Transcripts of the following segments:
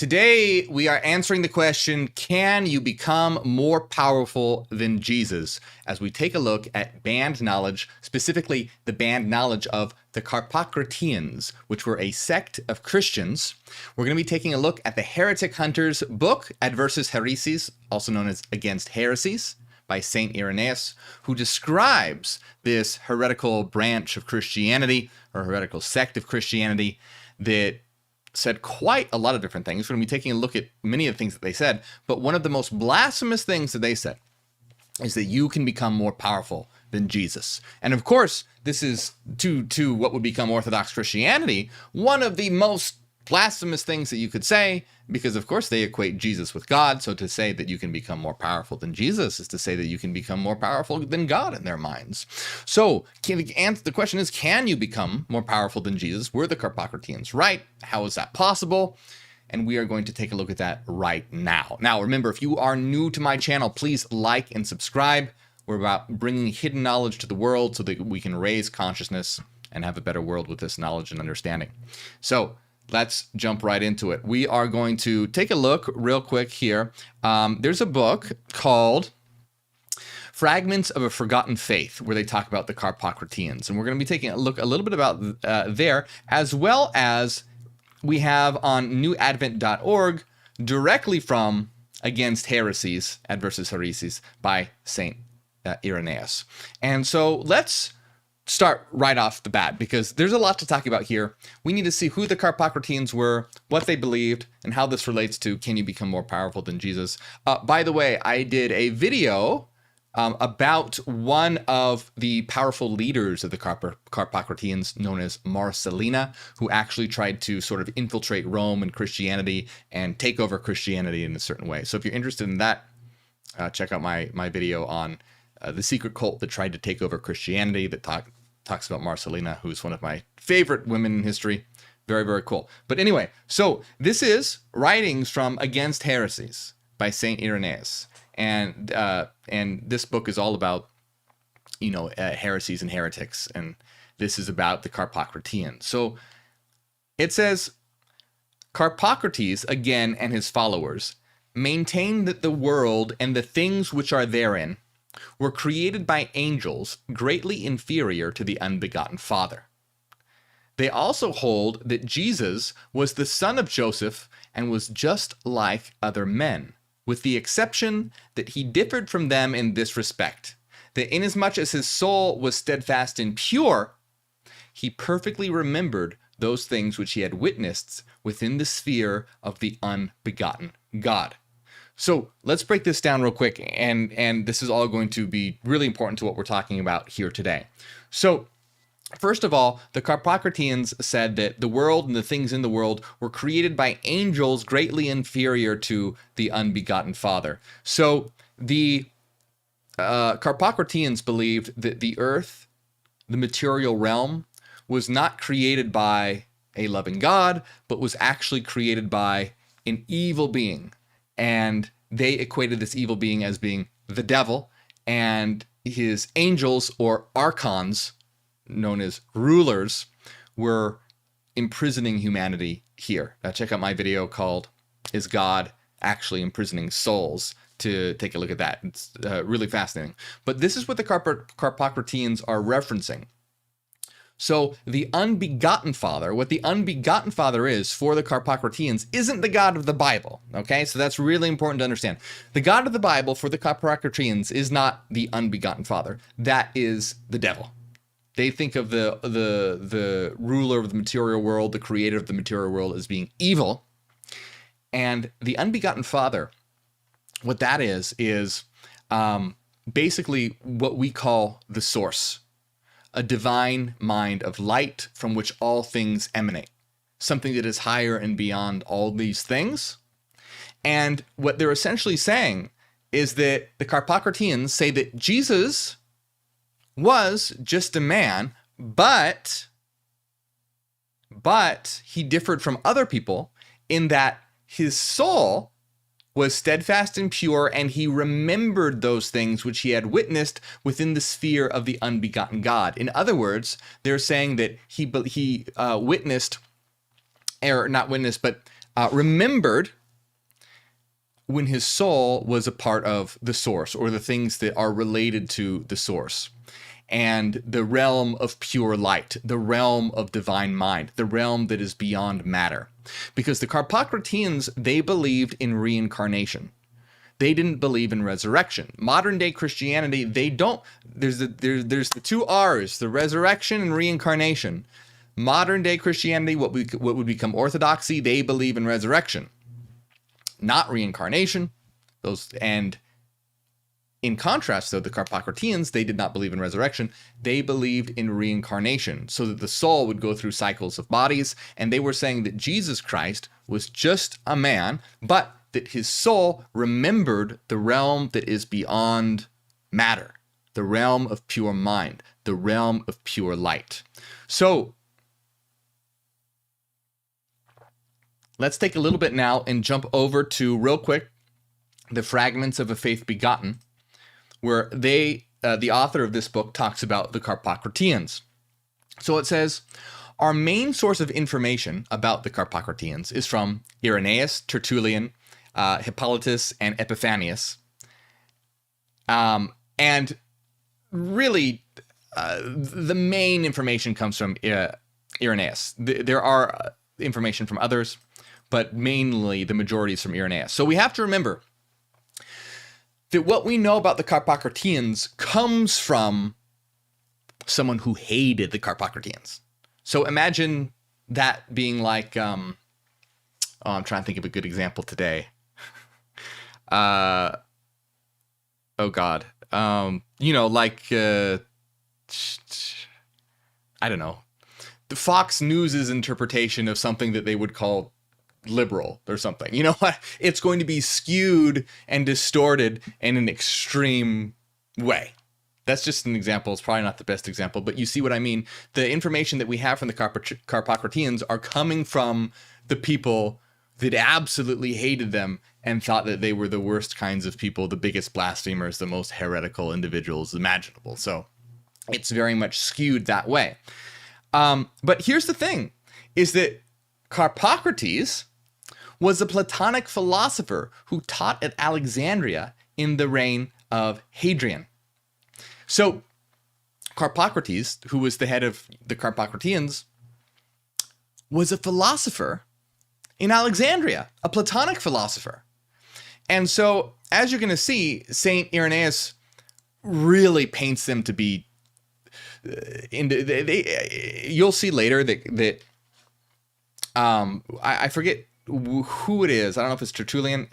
Today, we are answering the question, can you become more powerful than Jesus? As we take a look at banned knowledge, specifically the banned knowledge of the Carpocratians, which were a sect of Christians. We're going to be taking a look at the Heretic Hunter's book, Adversus Haereses, also known as Against Heresies, by Saint Irenaeus, who describes this heretical branch of Christianity, or heretical sect of Christianity, that said quite a lot of different things. We're going to be taking a look at many of the things that they said, but one of the most blasphemous things that they said is that you can become more powerful than Jesus. And of course, this is to what would become Orthodox Christianity, one of the most blasphemous things that you could say, because of course they equate Jesus with God. So to say that you can become more powerful than Jesus is to say that you can become more powerful than God in their minds. So the question is, can you become more powerful than Jesus? Were the Carpocratians right? How is that possible? And we are going to take a look at that right now. Now, remember, if you are new to my channel, please like and subscribe. We're about bringing hidden knowledge to the world so that we can raise consciousness and have a better world with this knowledge and understanding. So let's jump right into it. We are going to take a look real quick here. There's a book called Fragments of a Forgotten Faith, where they talk about the Carpocratians. And we're going to be taking a look a little bit about there, as well as we have on newadvent.org directly from Against Heresies, Adversus Haereses, by Saint Irenaeus. And so let's start right off the bat, because there's a lot to talk about here. We need to see who the Carpocratians were, what they believed, and how this relates to can you become more powerful than Jesus. By the way, I did a video about one of the powerful leaders of the Carpocratians, known as Marcellina, who actually tried to sort of infiltrate Rome and Christianity and take over Christianity in a certain way. So if you're interested in that, check out my video on the secret cult that tried to take over Christianity, that talks about Marcellina, who's one of my favorite women in history. Very, very cool. But anyway, so this is writings from Against Heresies by Saint Irenaeus. And this book is all about, heresies and heretics. And this is about the Carpocratians. So it says, Carpocrates, again, and his followers, maintain that the world and the things which are therein were created by angels greatly inferior to the unbegotten Father. They also hold that Jesus was the son of Joseph and was just like other men, with the exception that he differed from them in this respect, that inasmuch as his soul was steadfast and pure, he perfectly remembered those things which he had witnessed within the sphere of the unbegotten God. So let's break this down real quick, and this is all going to be really important to what we're talking about here today. So first of all, the Carpocratians said that the world and the things in the world were created by angels greatly inferior to the unbegotten Father. So the Carpocratians believed that the earth, the material realm, was not created by a loving God, but was actually created by an evil being. And they equated this evil being as being the devil, and his angels, or archons, known as rulers, were imprisoning humanity here. Now check out my video called Is God Actually Imprisoning Souls to take a look at that. It's really fascinating. But this is what the Carpocratians are referencing. So the unbegotten Father, what the unbegotten Father is for the Carpocratians, isn't the God of the Bible, okay? So that's really important to understand. The God of the Bible for the Carpocratians is not the unbegotten Father. That is the devil. They think of the ruler of the material world, the creator of the material world, as being evil. And the unbegotten Father, what that is basically what we call the source. A divine mind of light from which all things emanate, something that is higher and beyond all these things. And what they're essentially saying is that the Carpocratians say that Jesus was just a man, but he differed from other people in that his soul was steadfast and pure, and he remembered those things which he had witnessed within the sphere of the unbegotten God. In other words, they're saying that he witnessed, or not witnessed, but remembered when his soul was a part of the source, or the things that are related to the source, and the realm of pure light, the realm of divine mind, the realm that is beyond matter. Because the Carpocratians, they believed in reincarnation. They didn't believe in resurrection. Modern day Christianity, they don't. There's the two R's, the resurrection and reincarnation. Modern day Christianity, what would become orthodoxy, they believe in resurrection, not reincarnation. And in contrast, though, the Carpocratians, they did not believe in resurrection. They believed in reincarnation, so that the soul would go through cycles of bodies. And they were saying that Jesus Christ was just a man, but that his soul remembered the realm that is beyond matter, the realm of pure mind, the realm of pure light. So let's take a little bit now and jump over to, real quick, the Fragments of a Faith Begotten, where the author of this book talks about the Carpocratians. So it says, our main source of information about the Carpocratians is from Irenaeus, Tertullian, Hippolytus, and Epiphanius. And really, the main information comes from Irenaeus. There are information from others, but mainly the majority is from Irenaeus. So we have to remember that what we know about the Carpocratians comes from someone who hated the Carpocratians. So imagine that being like, I'm trying to think of a good example today. Oh God. Like, I don't know, the Fox News's interpretation of something that they would call liberal or something. You know what? It's going to be skewed and distorted in an extreme way. That's just an example. It's probably not the best example, but you see what I mean. The information that we have from the Carpocratians are coming from the people that absolutely hated them and thought that they were the worst kinds of people, the biggest blasphemers, the most heretical individuals imaginable. So it's very much skewed that way. But here's the thing, is that Carpocrates was a Platonic philosopher who taught at Alexandria in the reign of Hadrian. So Carpocrates, who was the head of the Carpocratians, was a philosopher in Alexandria, a Platonic philosopher. And so, as you're going to see, Saint Irenaeus really paints them to be, you'll see later that I forget who it is. I don't know if it's Tertullian.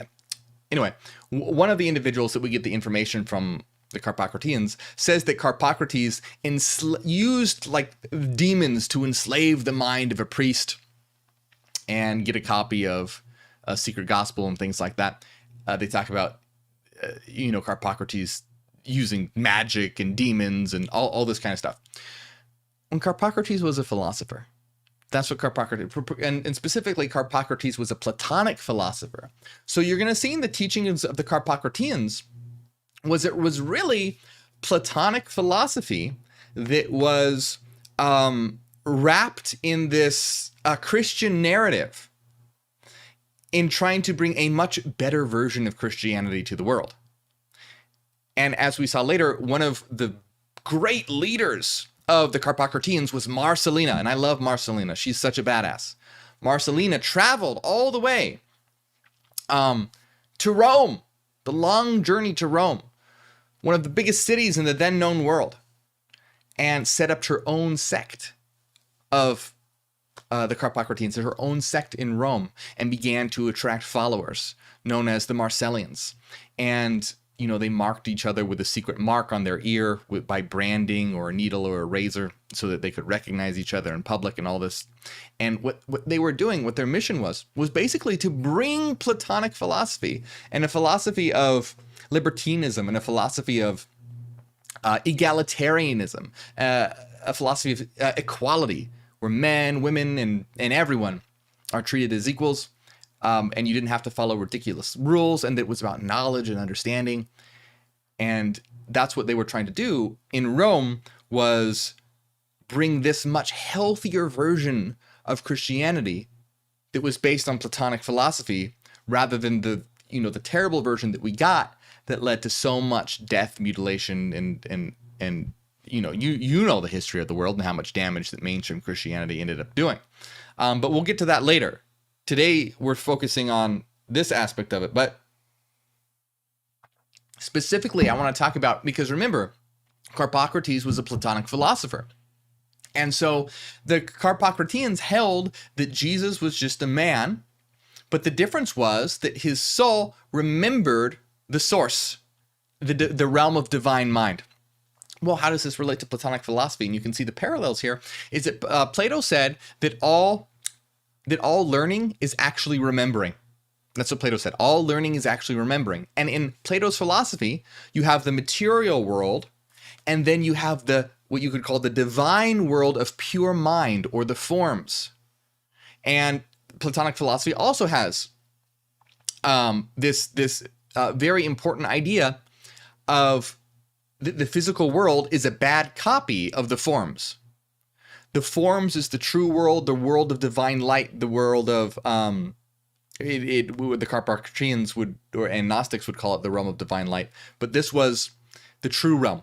Anyway, one of the individuals that we get the information from, the Carpocratians, says that Carpocrates used like demons to enslave the mind of a priest and get a copy of a secret gospel and things like that. They talk about, Carpocrates using magic and demons and all this kind of stuff. When Carpocrates was a philosopher, that's what Carpocrates, and specifically Carpocrates was a Platonic philosopher. So you're going to see in the teachings of the Carpocratians it was really Platonic philosophy that was wrapped in this Christian narrative in trying to bring a much better version of Christianity to the world. And as we saw later, one of the great leaders of the Carpocratians was Marcellina, and I love Marcellina. She's such a badass. Marcellina traveled all the way to Rome, the long journey to Rome, one of the biggest cities in the then known world, and set up her own sect of the Carpocratians, her own sect in Rome, and began to attract followers known as the Marcellians. And they marked each other with a secret mark on their ear by branding or a needle or a razor so that they could recognize each other in public and all this. And what they were doing, what their mission was basically to bring Platonic philosophy and a philosophy of libertinism and a philosophy of egalitarianism, a philosophy of equality, where men, women, and everyone are treated as equals. And you didn't have to follow ridiculous rules, and it was about knowledge and understanding. And that's what they were trying to do in Rome, was bring this much healthier version of Christianity that was based on Platonic philosophy rather than the terrible version that we got that led to so much death, mutilation, and you know the history of the world and how much damage that mainstream Christianity ended up doing. But we'll get to that later. Today, we're focusing on this aspect of it. But specifically, I want to talk about, because remember, Carpocrates was a Platonic philosopher. And so the Carpocratians held that Jesus was just a man, but the difference was that his soul remembered the source, the realm of divine mind. Well, how does this relate to Platonic philosophy? And you can see the parallels here, is that Plato said that all learning is actually remembering. That's what Plato said. All learning is actually remembering. And in Plato's philosophy, you have the material world, and then you have what you could call the divine world of pure mind, or the forms. And Platonic philosophy also has this very important idea of the physical world is a bad copy of the forms. The forms is the true world, the world of divine light, the world of the Carpocratians and Gnostics would call it the realm of divine light, but this was the true realm.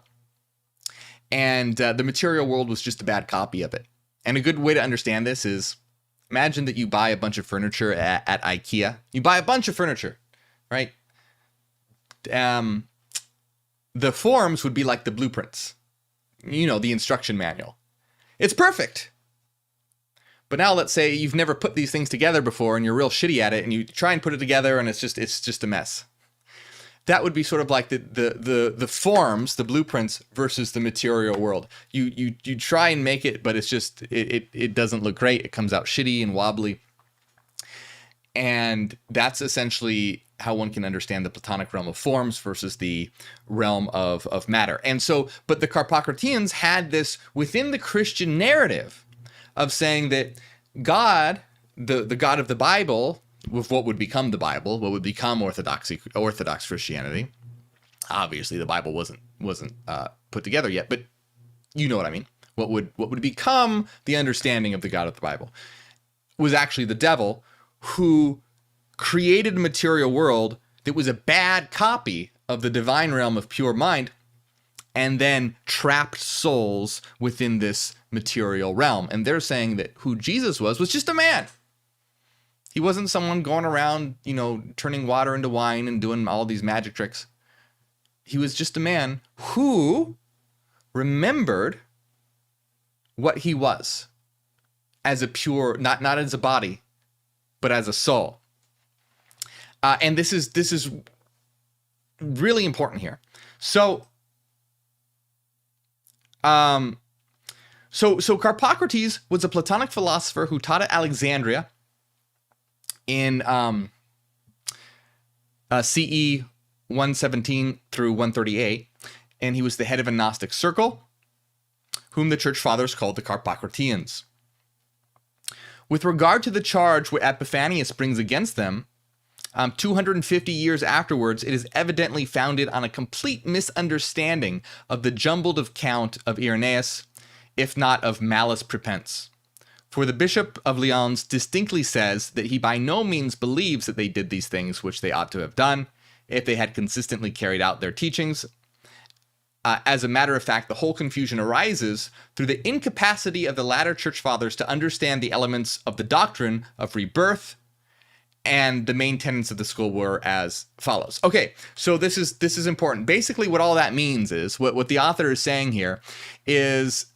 And the material world was just a bad copy of it. And a good way to understand this is, imagine that you buy a bunch of furniture at IKEA. You buy a bunch of furniture, right? The forms would be like the blueprints, the instruction manual. It's perfect. But now let's say you've never put these things together before and you're real shitty at it, and you try and put it together and it's just a mess. That would be sort of like the forms, the blueprints versus the material world. You try and make it, but it's just it doesn't look great. It comes out shitty and wobbly. And that's essentially how one can understand the Platonic realm of forms versus the realm of matter. And so, but the Carpocratians had this within the Christian narrative of saying that God, the God of the Bible, with what would become the Bible, what would become Orthodox Christianity. Obviously, the Bible wasn't put together yet, but you know what I mean. What would become the understanding of the God of the Bible was actually the devil, who created a material world that was a bad copy of the divine realm of pure mind, and then trapped souls within this material realm. And they're saying that who Jesus was just a man. He wasn't someone going around, turning water into wine and doing all these magic tricks. He was just a man who remembered what he was as a pure, not as a body, but as a soul. And this is really important here. So Carpocrates was a Platonic philosopher who taught at Alexandria in CE 117 through 138, and he was the head of a Gnostic circle, whom the church fathers called the Carpocratians. With regard to the charge what Epiphanius brings against them, 250 years afterwards, it is evidently founded on a complete misunderstanding of the jumbled account of Irenaeus, if not of malice prepense. For the Bishop of Lyons distinctly says that he by no means believes that they did these things which they ought to have done, if they had consistently carried out their teachings. As a matter of fact, the whole confusion arises through the incapacity of the latter church fathers to understand the elements of the doctrine of rebirth, and the main tenets of the school were as follows. Okay, so this is important. Basically, what all that means is, what the author is saying here is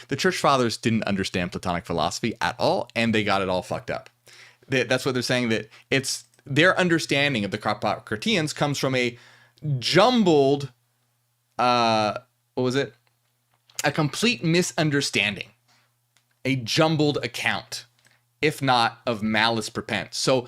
the church fathers didn't understand Platonic philosophy at all, and they got it all fucked up. That's what they're saying, that it's their understanding of the Carpocratians comes from a jumbled, a complete misunderstanding, a jumbled account, if not of malice prepense. So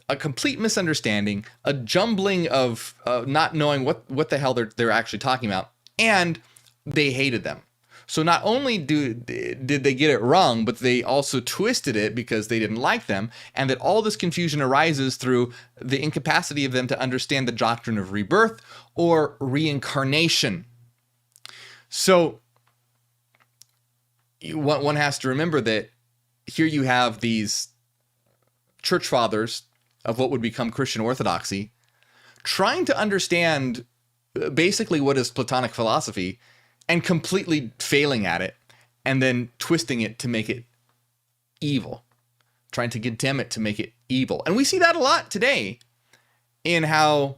a complete misunderstanding, a jumbling of not knowing what the hell they're actually talking about, and they hated them. So not only did they get it wrong, but they also twisted it because they didn't like them, and that all this confusion arises through the incapacity of them to understand the doctrine of rebirth or reincarnation. So one has to remember that here you have these church fathers of what would become Christian orthodoxy, trying to understand basically what is Platonic philosophy and completely failing at it, and then twisting it to make it evil, trying to condemn it to make it evil. And we see that a lot today in how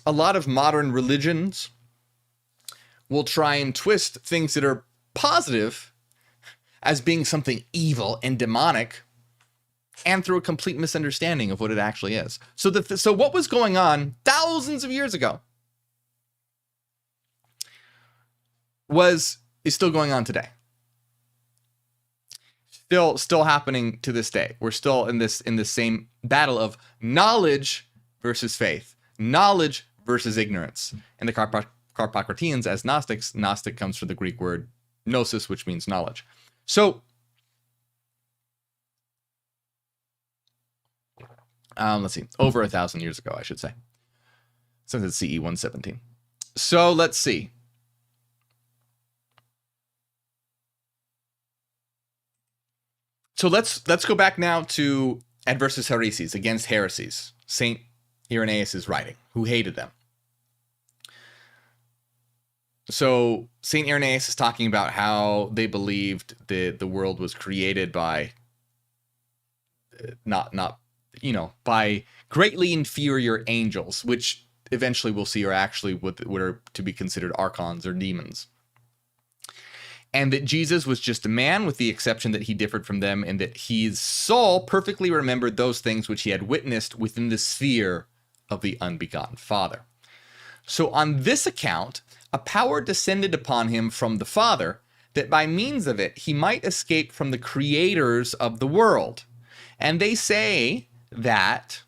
a lot of modern religions will try and twist things that are positive as being something evil and demonic, and through a complete misunderstanding of what it actually is. So what was going on thousands of years ago is still going on today. Still happening to this day. We're still in this same battle of knowledge versus faith, knowledge versus ignorance. And the Carpocratians, as Gnostics, Gnostic comes from the Greek word gnosis, which means knowledge. So let's see, over 1,000 years ago, I should say, since it's CE 117. So let's see. So let's go back now to Adversus Hereses, against heresies, Saint Irenaeus' writing, who hated them. So Saint Irenaeus is talking about how they believed that the world was created by by greatly inferior angels, which eventually we'll see are actually what are to be considered archons or demons. And that Jesus was just a man, with the exception that he differed from them, and that his soul perfectly remembered those things which he had witnessed within the sphere of the unbegotten Father. So on this account, a power descended upon him from the Father, that by means of it he might escape from the creators of the world. And they say that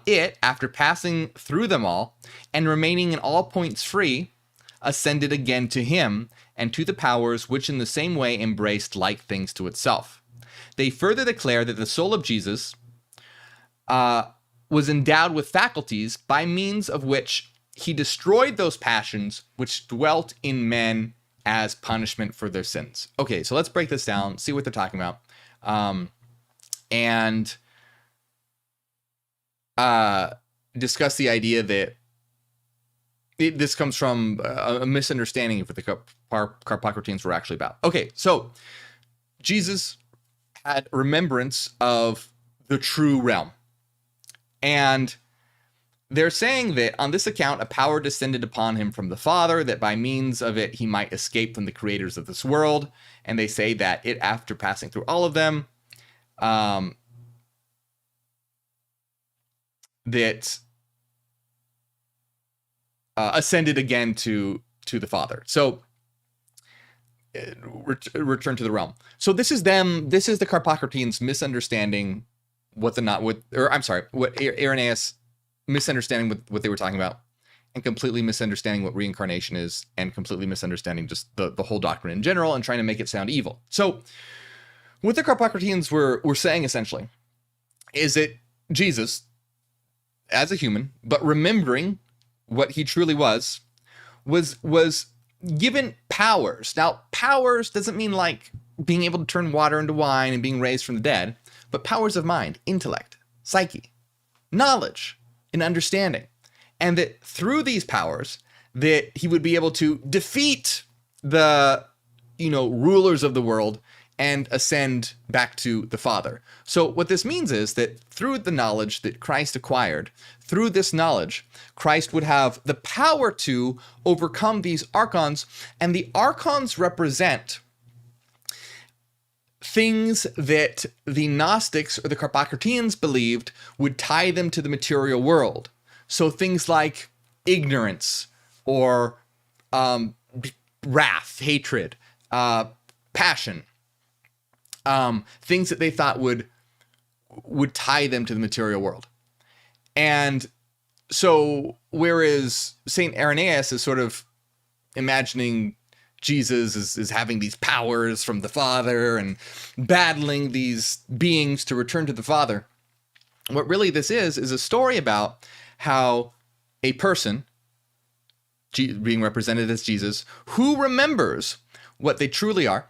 it, after passing through them all, and remaining in all points free, ascended again to him, and to the powers which in the same way embraced like things to itself. They further declare that the soul of Jesus was endowed with faculties by means of which he destroyed those passions which dwelt in men as punishment for their sins. Okay, so let's break this down, see what they're talking about, and discuss the idea that this comes from a misunderstanding of what the Carpocratians were actually about. Okay, so Jesus had remembrance of the true realm. And they're saying that on this account, a power descended upon him from the Father, that by means of it he might escape from the creators of this world. And they say that it, after passing through all of them, that ascended again to the Father. So return to the realm. So this is the Carpocratians misunderstanding what Irenaeus misunderstanding what they were talking about, and completely misunderstanding what reincarnation is, and completely misunderstanding just the whole doctrine in general, and trying to make it sound evil. So what the Carpocratians were saying essentially is that Jesus, as a human, but remembering what he truly was given powers. Now, powers doesn't mean like being able to turn water into wine and being raised from the dead, but powers of mind, intellect, psyche, knowledge, and understanding. And that through these powers, that he would be able to defeat the, rulers of the world and ascend back to the Father. So what this means is that through the knowledge that Christ acquired, through this knowledge, Christ would have the power to overcome these archons, and the archons represent things that the Gnostics or the Carpocratians believed would tie them to the material world. So things like ignorance, or wrath, hatred, passion, things that they thought would tie them to the material world. And so whereas Saint Irenaeus is sort of imagining Jesus is having these powers from the Father and battling these beings to return to the Father, what really this is a story about how a person, being represented as Jesus, who remembers what they truly are,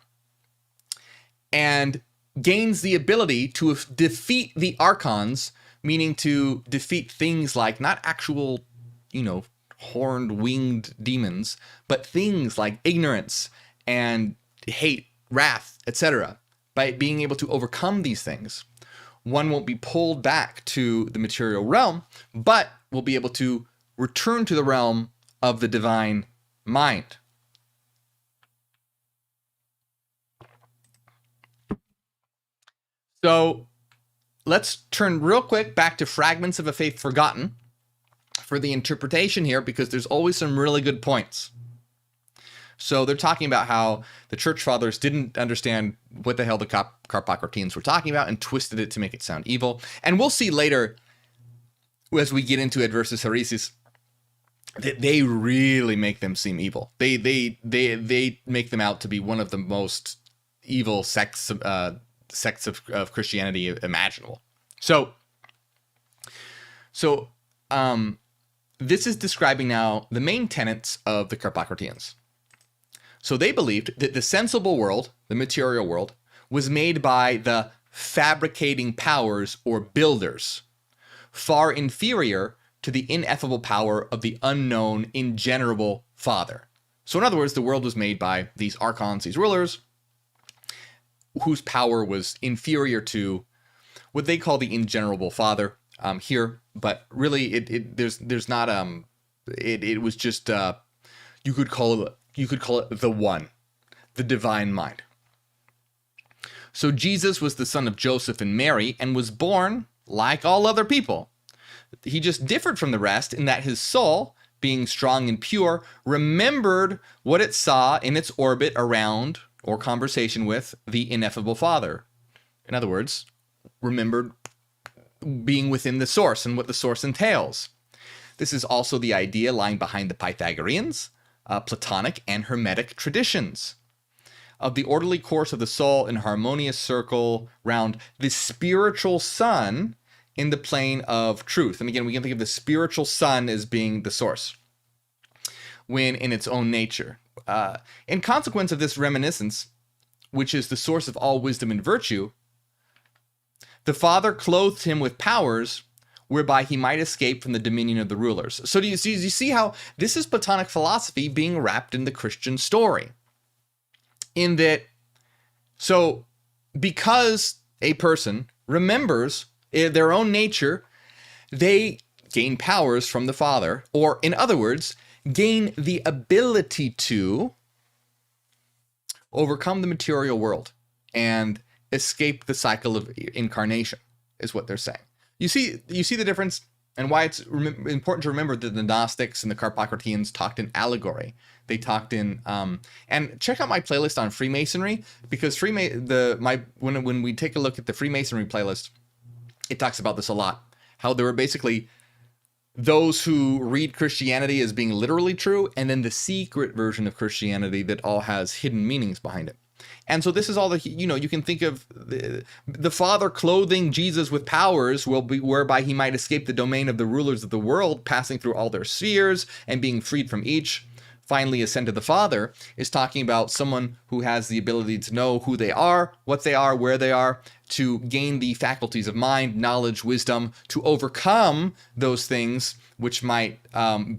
and gains the ability to defeat the archons, meaning to defeat things like not actual, horned winged demons, but things like ignorance and hate, wrath, etc. By being able to overcome these things, one won't be pulled back to the material realm, but will be able to return to the realm of the divine mind. So let's turn real quick back to Fragments of a Faith Forgotten for the interpretation here, because there's always some really good points. So they're talking about how the church fathers didn't understand what the hell the Carpocrateans were talking about and twisted it to make it sound evil. And we'll see later, as we get into Adversus Heresis, that they really make them seem evil. They make them out to be one of the most evil sects of Christianity imaginable. So this is describing now the main tenets of the Carpocrateans. So they believed that the sensible world, the material world, was made by the fabricating powers or builders, far inferior to the ineffable power of the unknown, ingenerable Father. So in other words, the world was made by these archons, these rulers, whose power was inferior to what they call the ingenerable Father here, but really there's not it was just you could call it the one, the divine mind. So Jesus was the son of Joseph and Mary and was born like all other people. He just differed from the rest in that his soul, being strong and pure, remembered what it saw in its orbit around or conversation with the ineffable Father. In other words, remembered being within the source and what the source entails. This is also the idea lying behind the Pythagoreans, Platonic and Hermetic traditions of the orderly course of the soul in harmonious circle round the spiritual sun in the plane of truth. And again, we can think of the spiritual sun as being the source when in its own nature. In consequence of this reminiscence, which is the source of all wisdom and virtue, the Father clothed him with powers whereby he might escape from the dominion of the rulers. So do you see how this is Platonic philosophy being wrapped in the Christian story? In that, so because a person remembers their own nature, they gain powers from the Father, or in other words, gain the ability to overcome the material world and escape the cycle of incarnation, is what they're saying. You see the difference, and why it's important to remember that the Gnostics and the Carpocrateans talked in allegory. They talked in and check out my playlist on Freemasonry, because when we take a look at the Freemasonry playlist, it talks about this a lot. How there were basically those who read Christianity as being literally true, and then the secret version of Christianity that all has hidden meanings behind it. And so this is all you can think of the Father clothing Jesus with powers whereby he might escape the domain of the rulers of the world, passing through all their spheres and being freed from each, finally ascend to the Father, is talking about someone who has the ability to know who they are, what they are, where they are, to gain the faculties of mind, knowledge, wisdom, to overcome those things which might have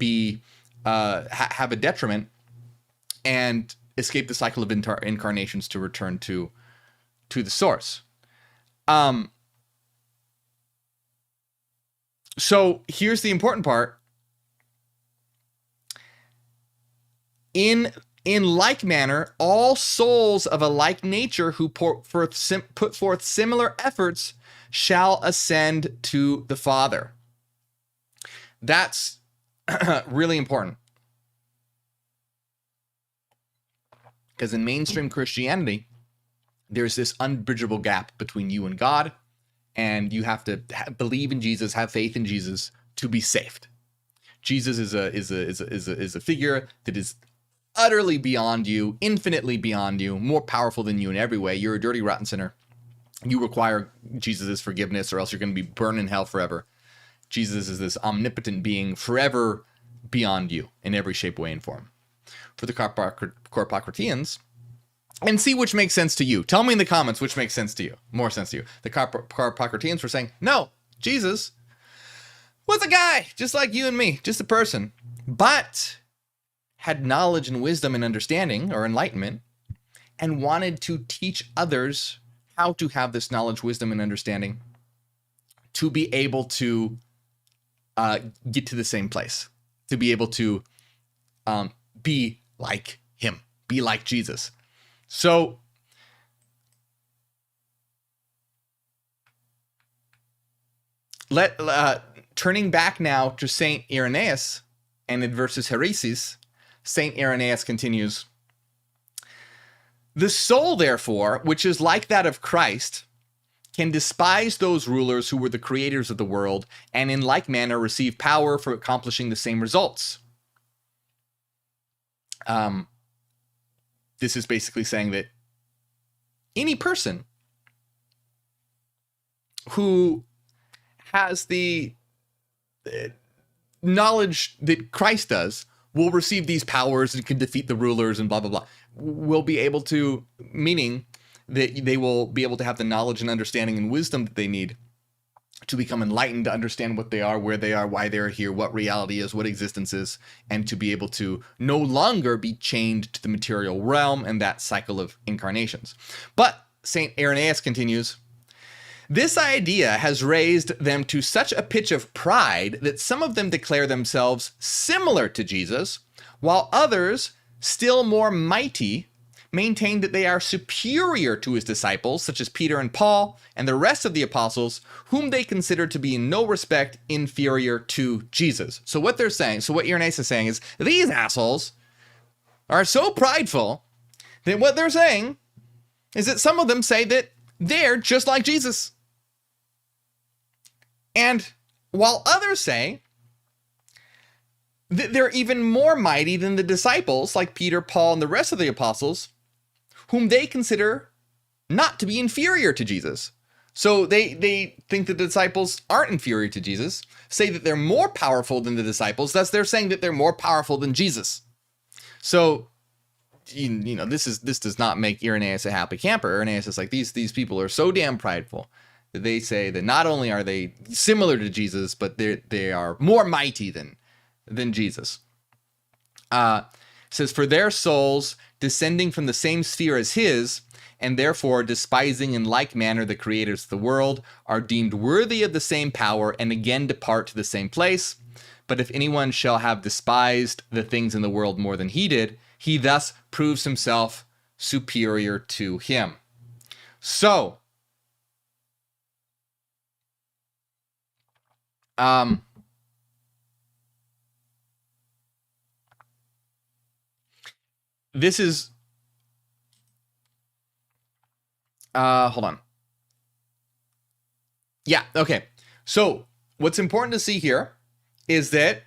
a detriment, and escape the cycle of incarnations to return to the source. So here's the important part. In like manner, all souls of a like nature who put forth similar efforts shall ascend to the Father. That's really important. Because in mainstream Christianity, there's this unbridgeable gap between you and God, and you have to believe in Jesus, have faith in Jesus to be saved. Jesus is a figure that is utterly beyond you, infinitely beyond you, more powerful than you in every way. You're a dirty, rotten sinner. You require Jesus' forgiveness, or else you're going to be burned in hell forever. Jesus is this omnipotent being, forever beyond you in every shape, way, and form. For the Carpocrateans, and see which makes sense to you. Tell me in the comments which makes sense to you, more sense to you. The Carpocrateans were saying, no, Jesus was a guy just like you and me, just a person, but had knowledge and wisdom and understanding or enlightenment and wanted to teach others how to have this knowledge, wisdom, and understanding to be able to get to the same place, to be able to be like him, be like Jesus. So turning back now to Saint Irenaeus and Adversus Heresis, Saint Irenaeus continues, the soul, therefore, which is like that of Christ, can despise those rulers who were the creators of the world, and in like manner receive power for accomplishing the same results. This is basically saying that any person who has the knowledge that Christ does will receive these powers and can defeat the rulers and blah, blah, blah. Will be able to, meaning that they will be able to have the knowledge and understanding and wisdom that they need to become enlightened, to understand what they are, where they are, why they're here, what reality is, what existence is, and to be able to no longer be chained to the material realm and that cycle of incarnations. But Saint Irenaeus continues, this idea has raised them to such a pitch of pride that some of them declare themselves similar to Jesus, while others, still more mighty, maintain that they are superior to his disciples, such as Peter and Paul, and the rest of the apostles, whom they consider to be in no respect inferior to Jesus. So what they're saying, so what Irenaeus is saying is, these assholes are so prideful that what they're saying is that some of them say that they're just like Jesus. And while others say that they're even more mighty than the disciples, like Peter, Paul, and the rest of the apostles, whom they consider not to be inferior to Jesus. So they think the disciples aren't inferior to Jesus, say that they're more powerful than the disciples, thus they're saying that they're more powerful than Jesus. So, you know, this does not make Irenaeus a happy camper. Irenaeus is like, these people are so damn prideful that they say that not only are they similar to Jesus, but they are more mighty than Jesus. Says, for their souls descending from the same sphere as his, and therefore despising in like manner the creators of the world, are deemed worthy of the same power, and again depart to the same place. But if anyone shall have despised the things in the world more than he did, he thus proves himself superior to him. So, this is, hold on. Yeah, okay. So what's important to see here is that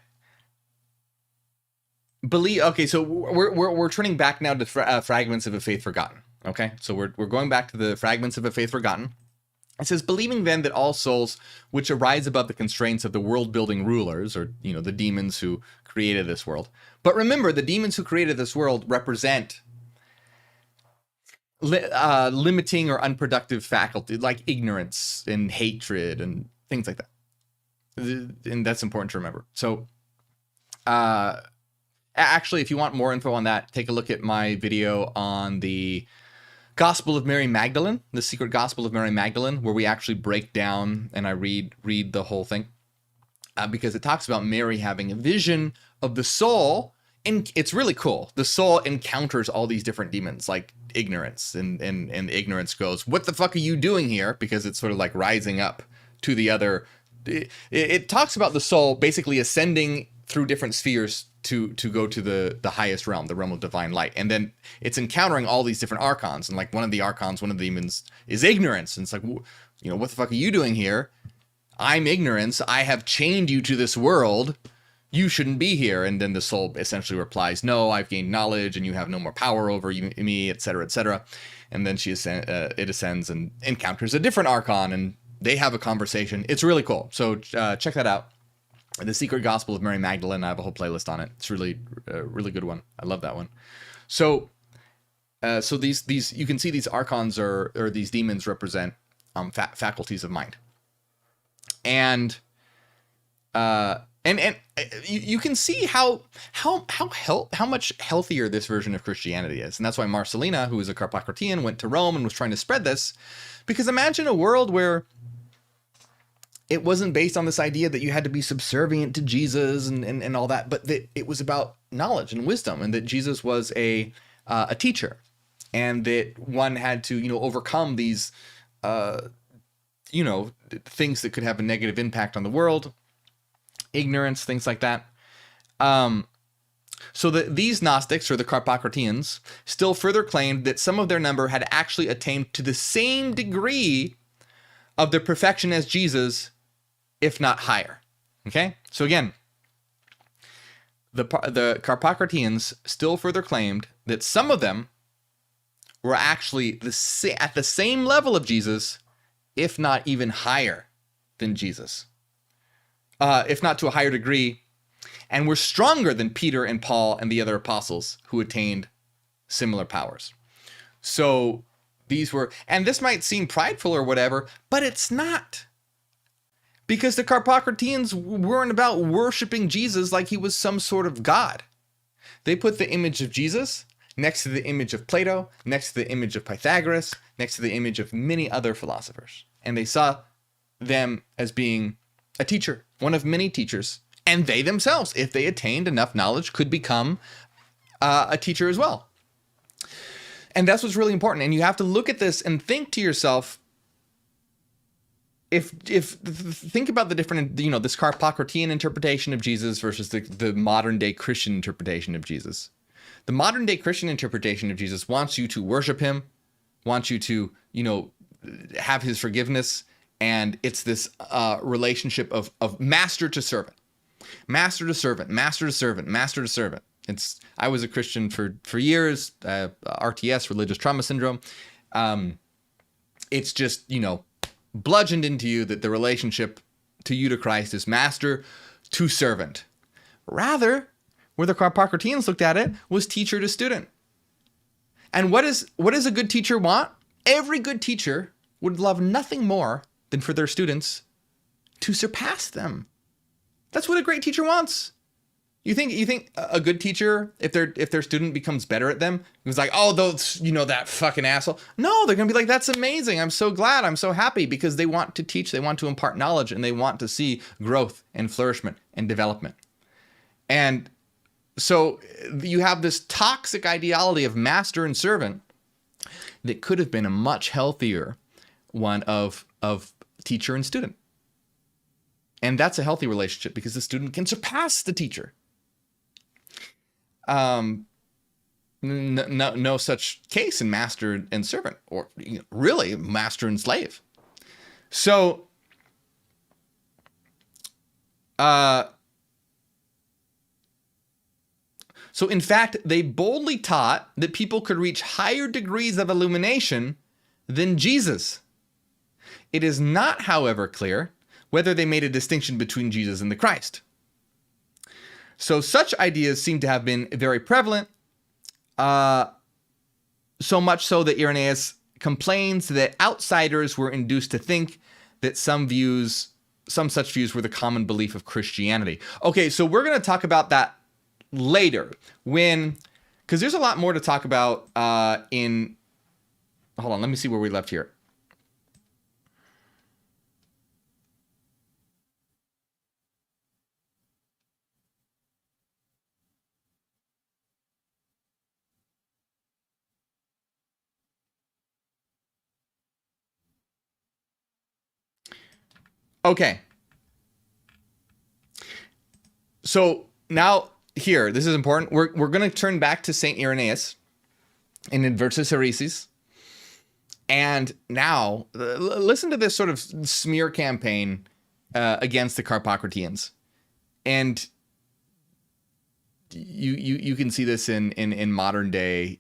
so we're turning back now to Fragments of a Faith Forgotten. Okay, so we're going back to the Fragments of a Faith Forgotten. It says, believing then that all souls which arise above the constraints of the world-building rulers, or, you know, the demons who created this world. But remember, the demons who created this world represent limiting or unproductive faculty, like ignorance and hatred and things like that. And that's important to remember. So, actually, if you want more info on that, take a look at my video on the Gospel of Mary Magdalene, the secret Gospel of Mary Magdalene, where we actually break down and I read the whole thing, because it talks about Mary having a vision of the soul, and it's really cool. The soul encounters all these different demons, like ignorance, and ignorance goes, "What the fuck are you doing here?" Because it's sort of like rising up to the other. It talks about the soul basically ascending through different spheres to go to the highest realm, the realm of divine light. And then it's encountering all these different archons. And like one of the archons, one of the demons is ignorance. And it's like, you know, what the fuck are you doing here? I'm ignorance. I have chained you to this world. You shouldn't be here. And then the soul essentially replies, no, I've gained knowledge and you have no more power over me, etc., etc. And then it ascends and encounters a different archon and they have a conversation. It's really cool. So check that out. The Secret Gospel of Mary Magdalene. I have a whole playlist on it. It's really a really good one. I love that one. So So these you can see these archons or these demons represent faculties of mind, and you can see how much healthier this version of Christianity is, and that's why Marcellina, who is a Carpocratian, went to Rome and was trying to spread this. Because imagine a world where it wasn't based on this idea that you had to be subservient to Jesus and all that, but that it was about knowledge and wisdom, and that Jesus was a teacher, and that one had to overcome these things that could have a negative impact on the world, ignorance, things like that. So these Gnostics, or the Carpocratians, still further claimed that some of their number had actually attained to the same degree of their perfection as Jesus, if not higher. Okay? So again, the Carpocratians still further claimed that some of them were actually at the same level of Jesus, if not even higher than Jesus. If not to a higher degree, and were stronger than Peter and Paul and the other apostles who attained similar powers. So these were, and this might seem prideful or whatever, but it's not. Because the Carpocratians weren't about worshiping Jesus like he was some sort of god. They put the image of Jesus next to the image of Plato, next to the image of Pythagoras, next to the image of many other philosophers. And they saw them as being a teacher, one of many teachers. And they themselves, if they attained enough knowledge, could become a teacher as well. And that's what's really important. And you have to look at this and think to yourself, think about the different, this Carpocratian interpretation of Jesus versus the modern day Christian interpretation of Jesus. The modern day Christian interpretation of Jesus wants you to worship him, wants you to, have his forgiveness. And it's this relationship of master to servant. Master to servant, master to servant, master to servant. I was a Christian for years, RTS, religious trauma syndrome. It's just, bludgeoned into you that the relationship to you to Christ is master to servant. Rather, where the Carpocratians looked at it, was teacher to student. And what does a good teacher want? Every good teacher would love nothing more than for their students to surpass them. That's what a great teacher wants. You think a good teacher, if their student becomes better at them, it's like, oh, those, that fucking asshole. No, they're gonna be like, that's amazing. I'm so glad. I'm so happy, because they want to teach, they want to impart knowledge, and they want to see growth and flourishment and development. And so you have this toxic ideology of master and servant that could have been a much healthier one of teacher and student. And that's a healthy relationship, because the student can surpass the teacher. No such case in master and servant, or really master and slave. So, in fact, they boldly taught that people could reach higher degrees of illumination than Jesus. It is not, however, clear whether they made a distinction between Jesus and the Christ. So such ideas seem to have been very prevalent, so much so that Irenaeus complains that outsiders were induced to think that some such views were the common belief of Christianity. Okay, so we're going to talk about that later, because there's a lot more to talk about hold on, let me see where we left here. Okay. So now here, this is important. We're going to turn back to St. Irenaeus in Adversus Hereses. And now listen to this sort of smear campaign against the Carpocratians. And you can see this in modern day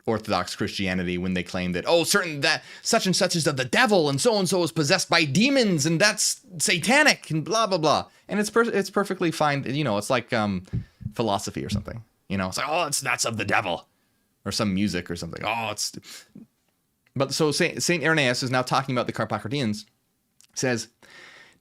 Orthodox Christianity, when they claim that, that such and such is of the devil, and so is possessed by demons, and that's satanic, and blah blah blah. And it's perfectly fine. It's like philosophy or something. It's like, that's of the devil. or some music or something. But so Saint Irenaeus is now talking about the Carpocratians. Says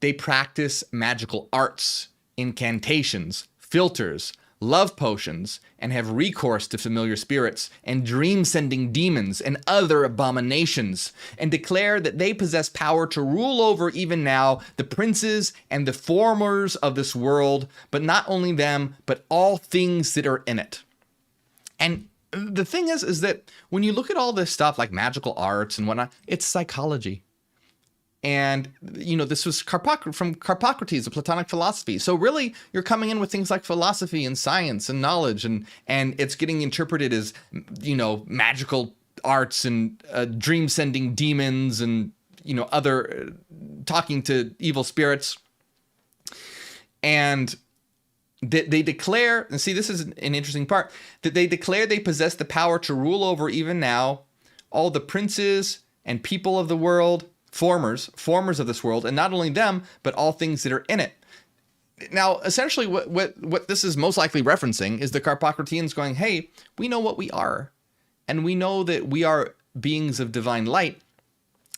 they practice magical arts, incantations, philters, love potions, and have recourse to familiar spirits and dream-sending demons and other abominations, and declare that they possess power to rule over even now the princes and the formers of this world, but not only them, but all things that are in it. And the thing is that when you look at all this stuff like magical arts and whatnot, it's psychology. And, this was from Carpocrates, the Platonic philosophy. So really, you're coming in with things like philosophy and science and knowledge, and it's getting interpreted as, magical arts and dream-sending demons and, other talking to evil spirits. And they declare, and see, this is an interesting part, that they declare they possess the power to rule over even now all the princes and people of the world, formers of this world, and not only them, but all things that are in it. Now, essentially, what this is most likely referencing is the Carpocratians going, hey, we know what we are, and we know that we are beings of divine light,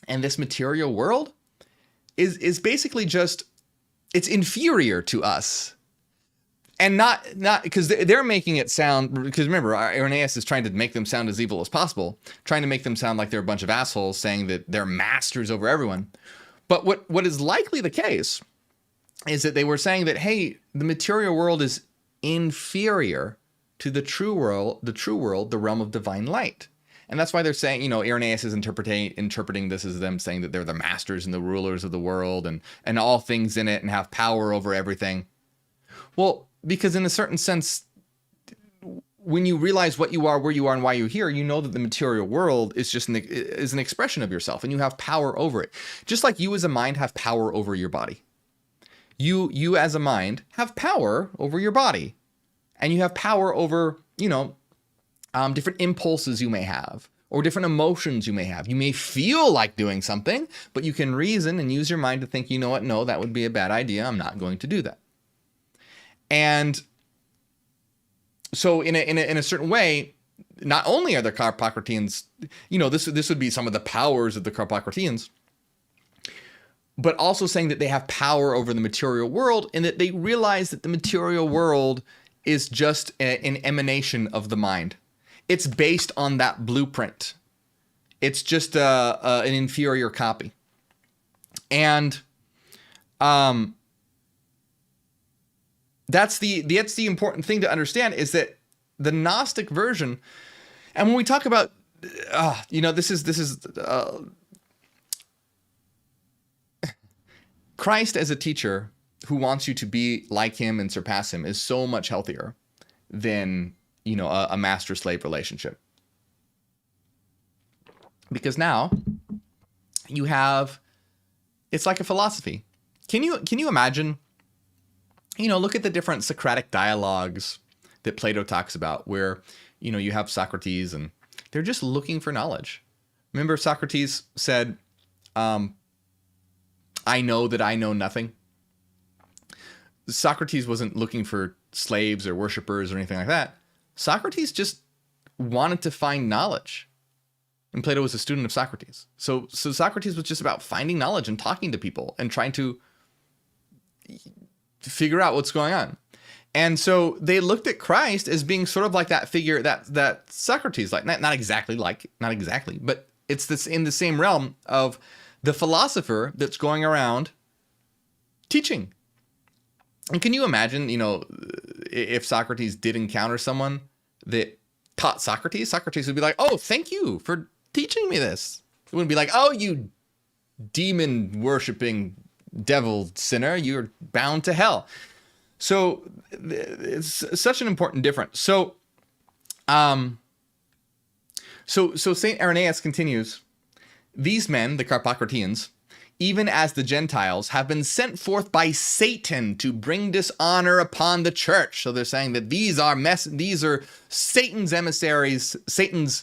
and this material world is basically just, it's inferior to us. And not because they're making it sound, because remember, Irenaeus is trying to make them sound as evil as possible, trying to make them sound like they're a bunch of assholes, saying that they're masters over everyone. But what is likely the case is that they were saying that, hey, the material world is inferior to the true world, the realm of divine light. And that's why they're saying, Irenaeus is interpreting this as them saying that they're the masters and the rulers of the world and all things in it and have power over everything. Well, because in a certain sense, when you realize what you are, where you are, and why you're here, you know that the material world is just an expression of yourself, and you have power over it. Just like you as a mind have power over your body. You as a mind have power over your body, and you have power over, different impulses you may have, or different emotions you may have. You may feel like doing something, but you can reason and use your mind to think, you know what, no, that would be a bad idea. I'm not going to do that. And so in a certain way, not only are the Carpocratians, this would be some of the powers of the Carpocratians, but also saying that they have power over the material world, and that they realize that the material world is just an emanation of the mind. It's based on that blueprint. It's just an inferior copy. And that's the important thing to understand, is that the Gnostic version, and when we talk about, this is Christ as a teacher who wants you to be like him and surpass him is so much healthier than, a master-slave relationship. Because now you have, it's like a philosophy. Can you imagine, look at the different Socratic dialogues that Plato talks about, where, you have Socrates and they're just looking for knowledge. Remember, Socrates said, I know that I know nothing. Socrates wasn't looking for slaves or worshipers or anything like that. Socrates just wanted to find knowledge. And Plato was a student of Socrates. So Socrates was just about finding knowledge and talking to people and trying to figure out what's going on. And so they looked at Christ as being sort of like that figure that Socrates, like not exactly, but it's this in the same realm of the philosopher that's going around teaching. And can you imagine, if Socrates did encounter someone that taught Socrates, Socrates would be like, oh, thank you for teaching me this. It wouldn't be like, oh, you demon worshiping devil sinner, you're bound to hell. So it's such an important difference. So Saint Irenaeus continues, these men, the Carpocratians, even as the Gentiles, have been sent forth by Satan to bring dishonor upon the church. So they're saying that these are Satan's emissaries, Satan's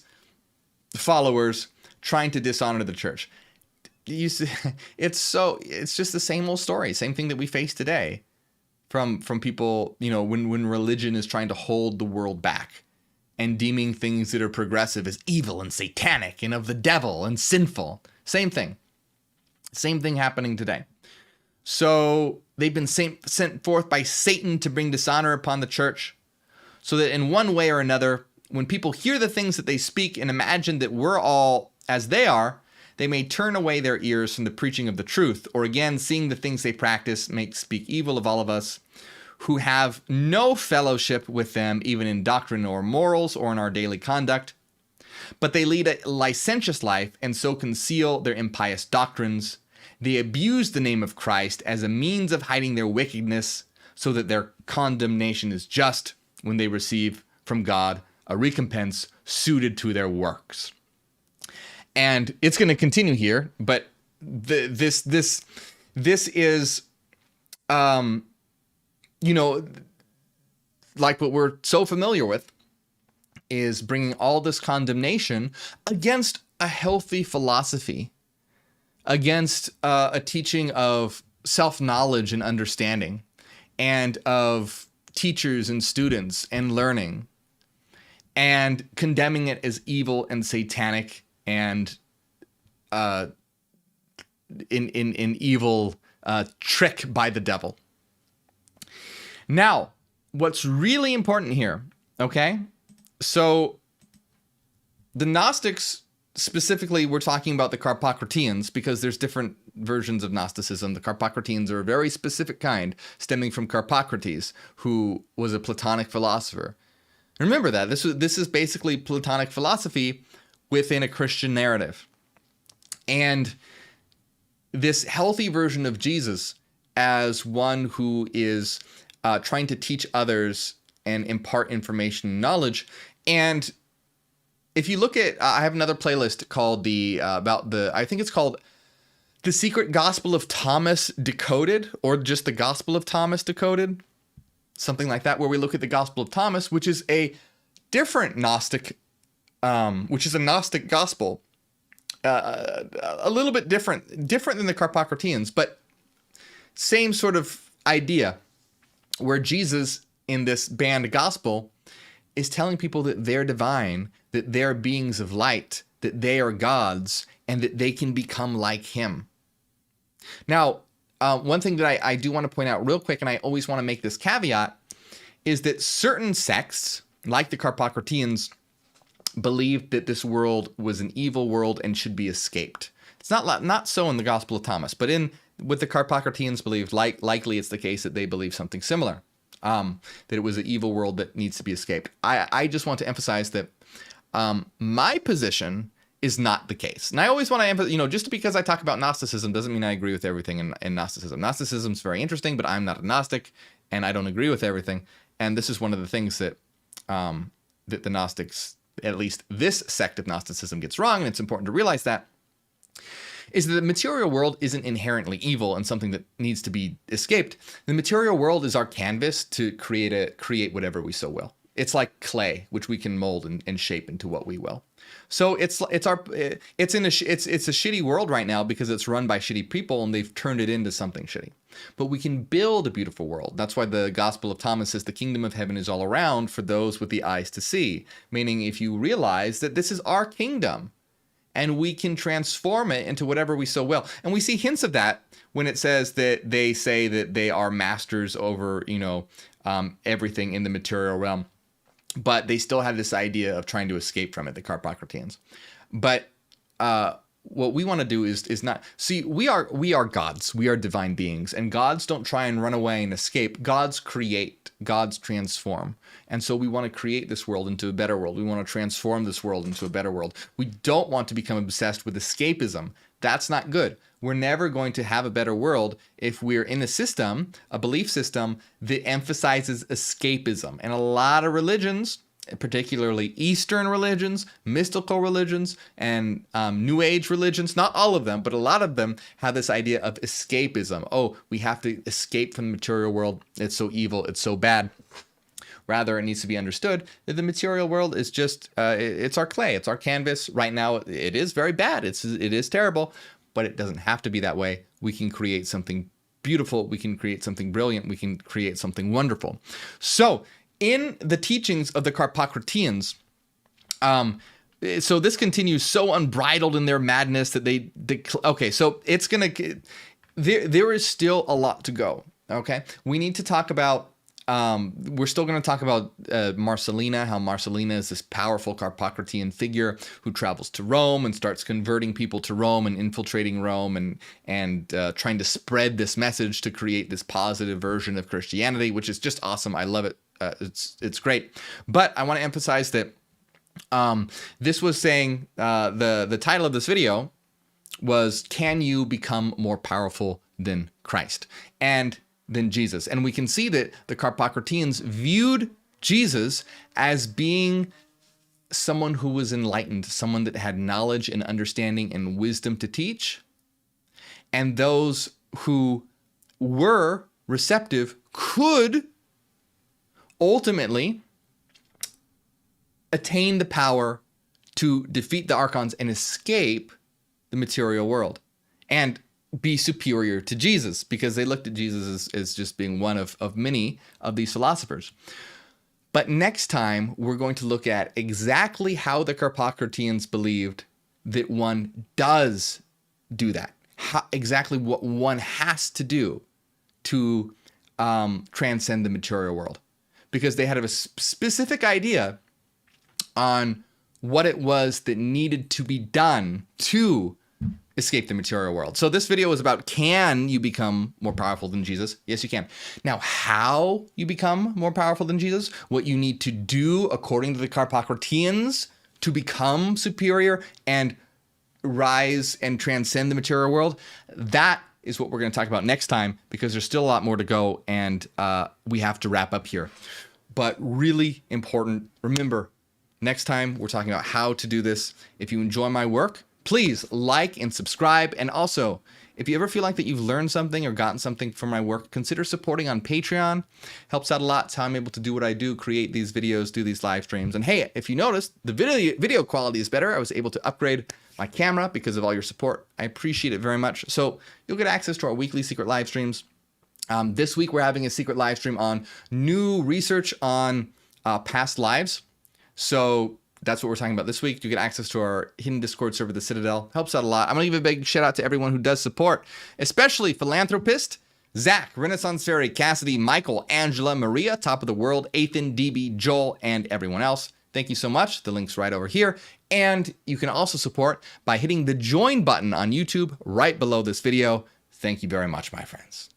followers trying to dishonor the church. You see, it's just the same old story, same thing that we face today from people, when religion is trying to hold the world back and deeming things that are progressive as evil and satanic and of the devil and sinful. Same thing. Same thing happening today. So they've been sent forth by Satan to bring dishonor upon the church, so that in one way or another, when people hear the things that they speak and imagine that we're all as they are, they may turn away their ears from the preaching of the truth, or again, seeing the things they practice, make speak evil of all of us, who have no fellowship with them, even in doctrine or morals or in our daily conduct. But they lead a licentious life and so conceal their impious doctrines. They abuse the name of Christ as a means of hiding their wickedness, so that their condemnation is just when they receive from God a recompense suited to their works. And it's going to continue here, but this is, like what we're so familiar with, is bringing all this condemnation against a healthy philosophy, against a teaching of self-knowledge and understanding, and of teachers and students and learning, and condemning it as evil and satanic and in evil trick by the devil. Now, what's really important here, okay? So the Gnostics, specifically, we're talking about the Carpocratians, because there's different versions of Gnosticism. The Carpocratians are a very specific kind, stemming from Carpocrates, who was a Platonic philosopher. Remember that. This is basically Platonic philosophy within a Christian narrative. And this healthy version of Jesus as one who is trying to teach others and impart information and knowledge. And if you look at, I have another playlist called I think it's called The Secret Gospel of Thomas Decoded, or just The Gospel of Thomas Decoded, something like that, where we look at the Gospel of Thomas, which is a different Gnostic, which is a Gnostic gospel, a little bit different than the Carpocratians, but same sort of idea, where Jesus in this banned gospel is telling people that they're divine, that they're beings of light, that they are gods, and that they can become like him. Now, one thing that I do want to point out real quick, and I always want to make this caveat, is that certain sects, like the Carpocratians, believed that this world was an evil world and should be escaped. It's not so in the Gospel of Thomas, but what the Carpocratians believed, likely it's the case that they believe something similar, that it was an evil world that needs to be escaped. I just want to emphasize that my position is not the case. And I always want to emphasize, just because I talk about Gnosticism doesn't mean I agree with everything in Gnosticism. Gnosticism is very interesting, but I'm not a Gnostic, and I don't agree with everything. And this is one of the things that that the Gnostics, at least this sect of Gnosticism, gets wrong, and it's important to realize that, is that the material world isn't inherently evil and something that needs to be escaped. The material world is our canvas to create whatever we so will. It's like clay, which we can mold and shape into what we will. So it's a shitty world right now because it's run by shitty people and they've turned it into something shitty. But we can build a beautiful world. That's why the Gospel of Thomas says the kingdom of heaven is all around for those with the eyes to see. Meaning, if you realize that this is our kingdom and we can transform it into whatever we so will. And we see hints of that when it says that they say that they are masters over, everything in the material realm. But they still have this idea of trying to escape from it, the Carpocratians. But what we want to do is not see. We are gods. We are divine beings, and gods don't try and run away and escape. Gods create. Gods transform. And so we want to create this world into a better world. We want to transform this world into a better world. We don't want to become obsessed with escapism. That's not good. We're never going to have a better world if we're in a system, a belief system, that emphasizes escapism. And a lot of religions, particularly Eastern religions, mystical religions, and New Age religions, not all of them, but a lot of them have this idea of escapism. Oh, we have to escape from the material world. It's so evil. It's so bad. Rather, it needs to be understood that the material world is just, it's our clay. It's our canvas. Right now, it is very bad. It is terrible. But it doesn't have to be that way. We can create something beautiful. We can create something brilliant. We can create something wonderful. So in the teachings of the Carpocratians, So this continues so unbridled in their madness that okay, so it's gonna, there is still a lot to go. Okay, we need to talk about, we're still going to talk about Marcellina, how Marcellina is this powerful Carpocratian figure who travels to Rome and starts converting people to Rome and infiltrating Rome and trying to spread this message to create this positive version of Christianity, which is just awesome. I love it. It's great. But I want to emphasize that this was saying, the title of this video was, can you become more powerful than Christ and than Jesus? And we can see that the Carpocratians viewed Jesus as being someone who was enlightened, someone that had knowledge and understanding and wisdom to teach. And those who were receptive could ultimately attain the power to defeat the archons and escape the material world and be superior to Jesus, because they looked at Jesus as just being one of many of these philosophers. But next time, we're going to look at exactly how the Carpocratians believed that one does do that, exactly what one has to do to transcend the material world, because they had a specific idea on what it was that needed to be done to escape the material world. So this video is about, can you become more powerful than Jesus? Yes, you can. Now, how you become more powerful than Jesus, what you need to do according to the Carpocratians to become superior and rise and transcend the material world, that is what we're going to talk about next time, because there's still a lot more to go, and we have to wrap up here. But really important, remember, next time we're talking about how to do this. If you enjoy my work, please like and subscribe. And also, if you ever feel like that you've learned something or gotten something from my work, consider supporting on Patreon. Helps out a lot. It's how I'm able to do what I do, create these videos, do these live streams. And hey, if you noticed, the video quality is better. I was able to upgrade my camera because of all your support. I appreciate it very much. So you'll get access to our weekly secret live streams. This week, we're having a secret live stream on new research on past lives. So that's what we're talking about this week. You get access to our hidden Discord server, The Citadel. Helps out a lot. I'm going to give a big shout out to everyone who does support, especially Philanthropist, Zach, Renaissance Fairy, Cassidy, Michael, Angela, Maria, Top of the World, Ethan, DB, Joel, and everyone else. Thank you so much. The link's right over here. And you can also support by hitting the join button on YouTube right below this video. Thank you very much, my friends.